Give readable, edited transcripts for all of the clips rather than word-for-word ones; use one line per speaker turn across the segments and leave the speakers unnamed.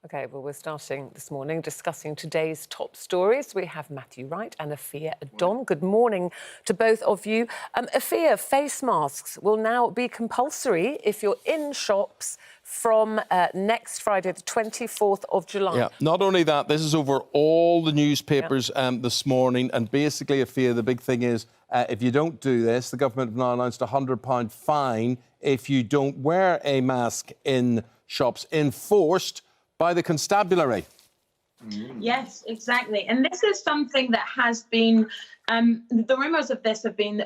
OK, well, we're starting this morning discussing today's top stories. We have Matthew Wright and Afua Adom. Good morning to both of you. Afua, face masks will now be compulsory if you're in shops from next Friday, the 24th of July.
Yeah, not only that, this is over all the newspapers this morning. And basically, Afua, the big thing is if you don't do this, the government have now announced a £100 fine if you don't wear a mask in shops, enforced by the constabulary.
Yes, exactly. And this is something that has been, the rumours of this have been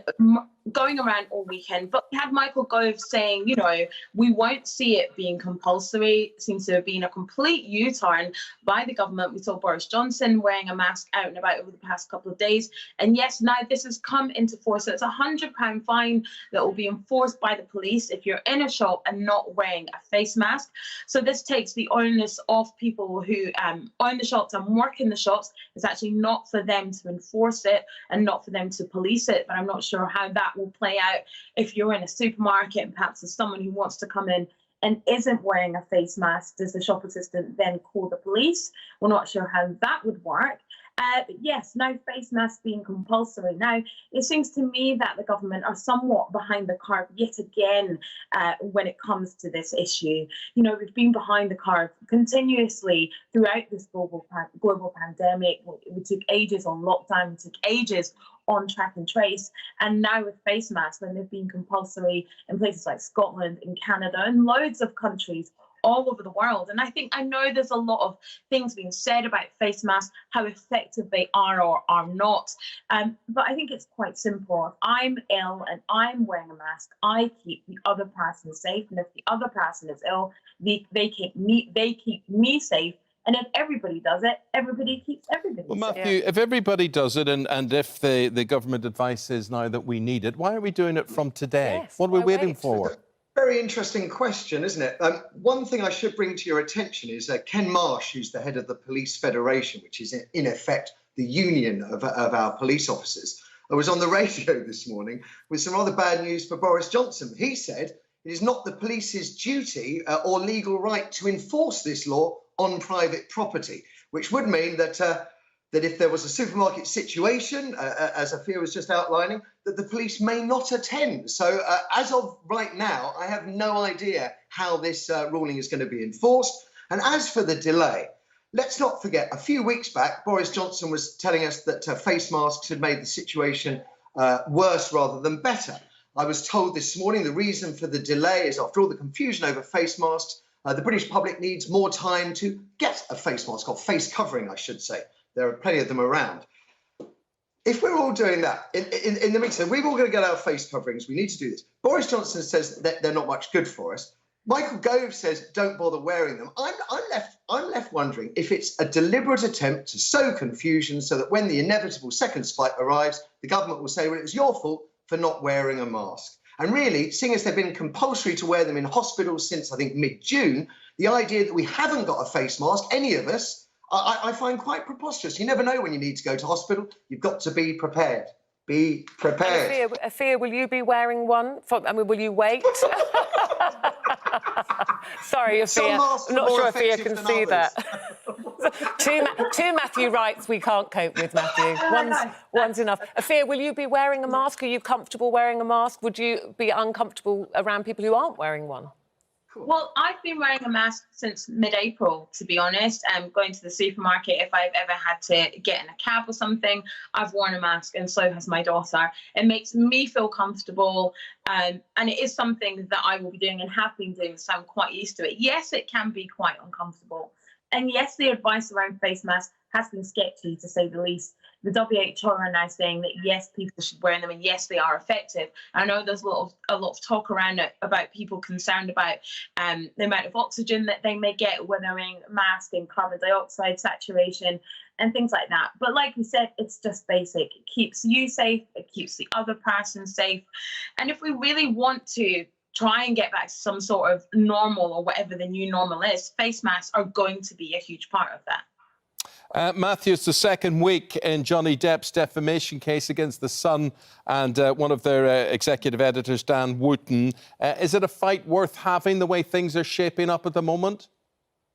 going around all weekend. But we had Michael Gove saying, you know, we won't see it being compulsory. It seems to have been a complete U-turn by the government. We saw Boris Johnson wearing a mask out and about over the past couple of days. And yes, now this has come into force. So it's a £100 fine that will be enforced by the police if you're in a shop and not wearing a face mask. So this takes the onus off people who own the shops and work in the shops. It's actually not for them to enforce it and not for them to police it. But I'm not sure how that will play out if you're in a supermarket and perhaps there's someone who wants to come in and isn't wearing a face mask. Does the shop assistant then call the police? We're not sure how that would work. But yes, now face masks being compulsory. Now, it seems to me that the government are somewhat behind the curve yet again when it comes to this issue. You know, we've been behind the curve continuously throughout this global pandemic. We took ages on lockdown, we took ages on track and trace, and now with face masks, when they've been compulsory in places like Scotland and Canada and loads of countries all over the world. And I know there's a lot of things being said about face masks, how effective they are or are not. But I think it's quite simple. If I'm ill and I'm wearing a mask, I keep the other person safe. And if the other person is ill, they keep me safe. And if everybody does it, everybody keeps everybody
Well,
safe.
Matthew, if everybody does it and if the government advice is now that we need it, why are we doing it from today?
Yes,
what are we
why
waiting
wait?
for?
Very interesting question, isn't it? One thing I should bring to your attention is Ken Marsh, who's the head of the Police Federation, which is in effect the union of our police officers. I was on the radio this morning with some rather bad news for Boris Johnson. He said it is not the police's duty or legal right to enforce this law on private property, which would mean that that if there was a supermarket situation, as Afua was just outlining, that the police may not attend. So as of right now, I have no idea how this ruling is going to be enforced. And as for the delay, let's not forget, a few weeks back, Boris Johnson was telling us that face masks had made the situation worse rather than better. I was told this morning the reason for the delay is, after all the confusion over face masks, the British public needs more time to get a face mask, or face covering, I should say. There are plenty of them around. If we're all doing that, in the meantime, we're all going to get our face coverings. We need to do this. Boris Johnson says that they're not much good for us. Michael Gove says don't bother wearing them. I'm left wondering if it's a deliberate attempt to sow confusion so that when the inevitable second spike arrives, the government will say, well, it was your fault for not wearing a mask. And really, seeing as they've been compulsory to wear them in hospitals since, I think, mid-June, the idea that we haven't got a face mask, any of us, I find quite preposterous. You never know when you need to go to hospital. You've got to be prepared. Be prepared.
Afua, will you be wearing one? Will you wait? Sorry, Afua. I'm not sure Afua can see that. Two Matthew Wrights we can't cope with, Matthew. One's enough. Afua, will you be wearing a mask? Are you comfortable wearing a mask? Would you be uncomfortable around people who aren't wearing one?
Well, I've been wearing a mask since mid-April, to be honest. Going to the supermarket, if I've ever had to get in a cab or something, I've worn a mask, and so has my daughter. It makes me feel comfortable, and it is something that I will be doing and have been doing, so I'm quite used to it. Yes, it can be quite uncomfortable. And yes, the advice around face masks has been sketchy, to say the least. The WHO are now saying that, yes, people should wear them, and yes, they are effective. I know there's a lot of talk around it about people concerned about the amount of oxygen that they may get when wearing a mask, and carbon dioxide saturation and things like that. But like we said, it's just basic. It keeps you safe, it keeps the other person safe. And if we really want to try and get back to some sort of normal, or whatever the new normal is, face masks are going to be a huge part of that.
Matthew, it's the second week in Johnny Depp's defamation case against The Sun and one of their executive editors, Dan Wootton. Is it a fight worth having, the way things are shaping up at the moment?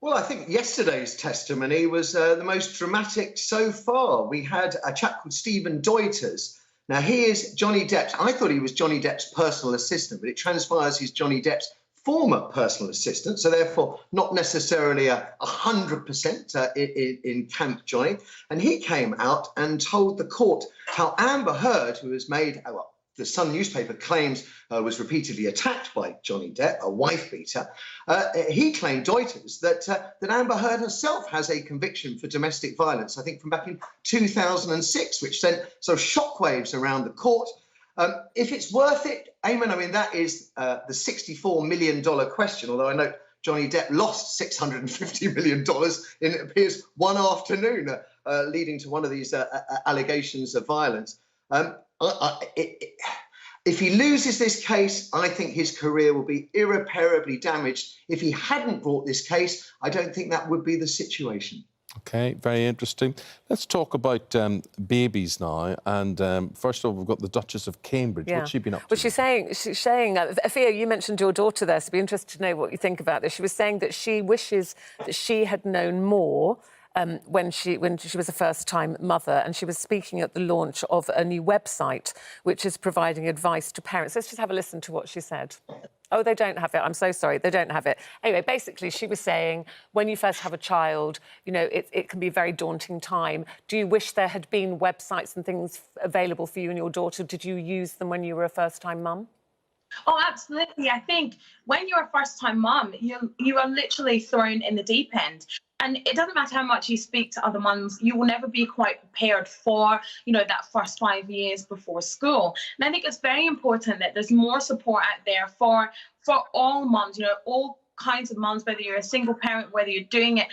Well, I think yesterday's testimony was the most dramatic so far. We had a chap called Stephen Deuters. Now, he is Johnny Depp's. I thought he was Johnny Depp's personal assistant, but it transpires he's Johnny Depp's former personal assistant, so therefore not necessarily 100% in Camp Johnny. And he came out and told the court how Amber Heard, who was made, the Sun newspaper claims was repeatedly attacked by Johnny Depp, a wife beater. He claimed, Deuters, that Amber Heard herself has a conviction for domestic violence, I think from back in 2006, which sent sort of shockwaves around the court. If it's worth it, Eamonn, I mean, that is the $64 million question, although I know Johnny Depp lost $650 million in, it appears, one afternoon, leading to one of these allegations of violence. If he loses this case, I think his career will be irreparably damaged. If he hadn't brought this case, I don't think that would be the situation.
OK, very interesting. Let's talk about babies now. And first of all, we've got the Duchess of Cambridge.
Yeah.
What's she been up to?
Well, she's saying, Afua, you mentioned your daughter there, so I'd be interested to know what you think about this. She was saying that she wishes that she had known more when she was a first-time mother, and she was speaking at the launch of a new website which is providing advice to parents. Let's just have a listen to what she said. Oh, they don't have it. I'm so sorry. They don't have it. Anyway, basically, she was saying when you first have a child, you know, it can be a very daunting time. Do you wish there had been websites and things available for you and your daughter? Did you use them when you were a first-time mum?
Oh, absolutely. I think when you're a first-time mum, you are literally thrown in the deep end. And it doesn't matter how much you speak to other mums, you will never be quite prepared for, you know, that first 5 years before school. And I think it's very important that there's more support out there for all mums, you know, all kinds of mums, whether you're a single parent, whether you're doing it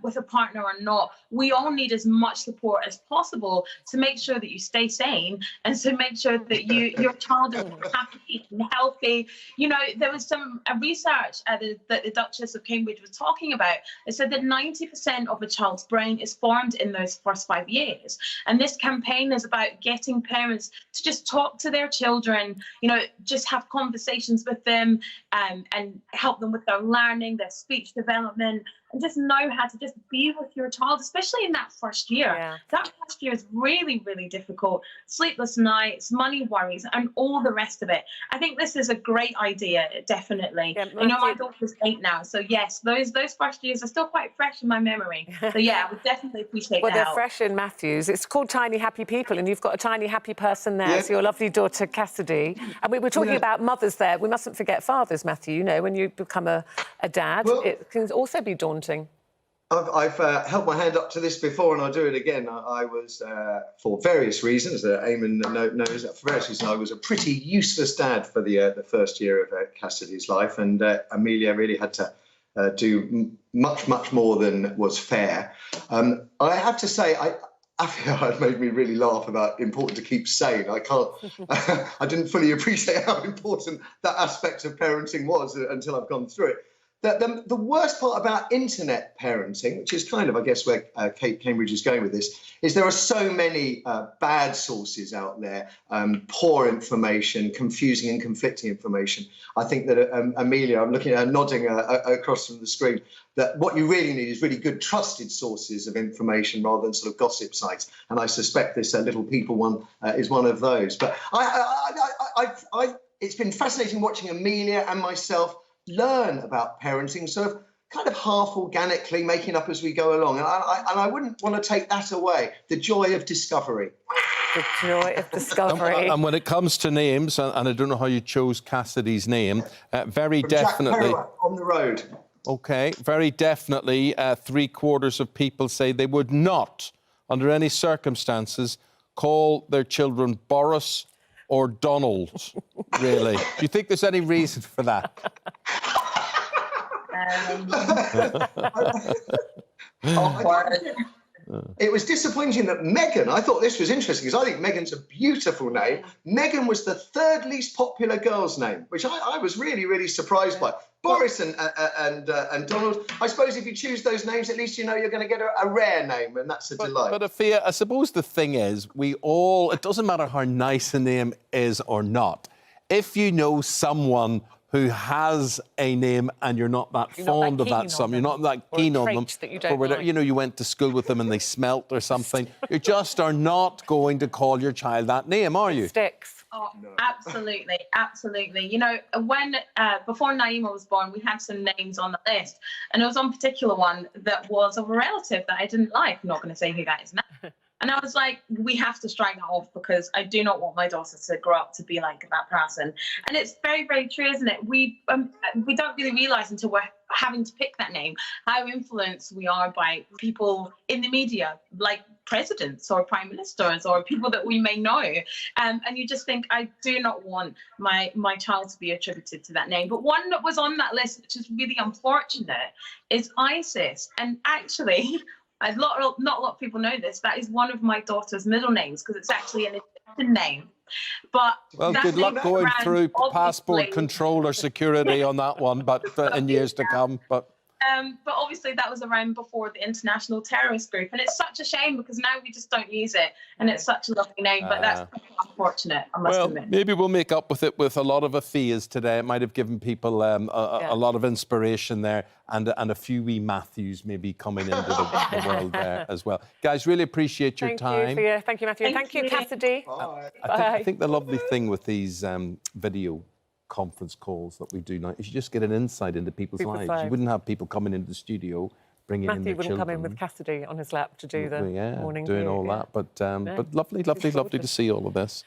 with a partner or not. We all need as much support as possible to make sure that you stay sane and to make sure that your child is happy and healthy. You know, there was some research that the Duchess of Cambridge was talking about. It said that 90% of a child's brain is formed in those first 5 years. And this campaign is about getting parents to just talk to their children, you know, just have conversations with them and help them with their learning, their speech development, and just know how to just be with your child, especially in that first year.
Yeah.
That first year is really, really difficult. Sleepless nights, money worries, and all the rest of it. I think this is a great idea, definitely.
Yeah,
you know, my daughter's 8 now, so yes, those first years are still quite fresh in my memory. So yeah, I would definitely appreciate
Well,
that.
they're fresh in Matthew's. It's called Tiny Happy People, and you've got a tiny happy person there.
Yeah.
So your lovely daughter, Cassidy. And we were talking about mothers there. We mustn't forget fathers, Matthew. You know, when you become a dad,
Well,
it can also be daunting.
I've held my hand up to this before, and I'll do it again. I was, for various reasons, Eamonn knows that for various reasons, I was a pretty useless dad for the first year of Cassidy's life, and Amelia really had to do much, much more than was fair. I have to say, Afua had made me really laugh about important to keep sane. I can't, I didn't fully appreciate how important that aspect of parenting was until I've gone through it. The worst part about internet parenting, which is kind of, I guess, where Kate Cambridge is going with this, is there are so many bad sources out there, poor information, confusing and conflicting information. I think that Amelia, I'm looking at her nodding across from the screen, that what you really need is really good trusted sources of information rather than sort of gossip sites. And I suspect this Little People one is one of those. But it's been fascinating watching Amelia and myself learn about parenting, sort of kind of half organically, making up as we go along. And I wouldn't want to take that away, the joy of discovery.
The joy of discovery.
And when it comes to names, and I don't know how you chose Cassidy's name, very
From
definitely...
Jack Kerouac, On the Road.
OK, very definitely, 3/4 of people say they would not, under any circumstances, call their children Boris or Donald, really. Do you think there's any reason for that?
It was disappointing that Meghan, I thought this was interesting because I think Meghan's a beautiful name. Meghan was the 3rd least popular girl's name, which I was really, really surprised by. Boris and Donald, I suppose if you choose those names, at least you know you're going to get a rare name, and that's a delight.
But Afua, I suppose the thing is, it doesn't matter how nice a name is or not. If you know someone who has a name and you're not that fond of that son, you're not that keen on them,
that you don't like.
you know, you went to school with them and they smelt or something, you just are not going to call your child that name, are you?
Sticks.
Oh, no. Absolutely, absolutely. You know, when before Naima was born, we had some names on the list, and there was one particular one that was of a relative that I didn't like. I'm not going to say who that is now. And I was like, we have to strike that off because I do not want my daughter to grow up to be like that person. And it's very, very true, isn't it? We don't really realise until we're having to pick that name how influenced we are by people in the media, like presidents or prime ministers or people that we may know. And you just think, I do not want my child to be attributed to that name. But one that was on that list, which is really unfortunate, is Isis. And actually, not a lot of people know this. That is one of my daughter's middle names because it's actually an Egyptian name. But
well, good luck going through passport control or security on that one, but in years to come. But
obviously that was around before the international terrorist group, and it's such a shame because now we just don't use it, and it's such a lovely name. But that's unfortunate, I must admit.
Maybe we'll make up with it with a lot of Afias today. It might have given people a lot of inspiration there, and a few wee Matthews maybe coming into the world there as well. Guys, really appreciate your time.
Thank you, Matthew. Thank you, Cassidy.
Bye.
I think the lovely thing with these video conference calls that we do now is you just get an insight into people's lives. You wouldn't have people coming into the studio bringing in their children.
Matthew wouldn't come in with Cassidy on his lap to do the morning
doing all that. But lovely to see all of this.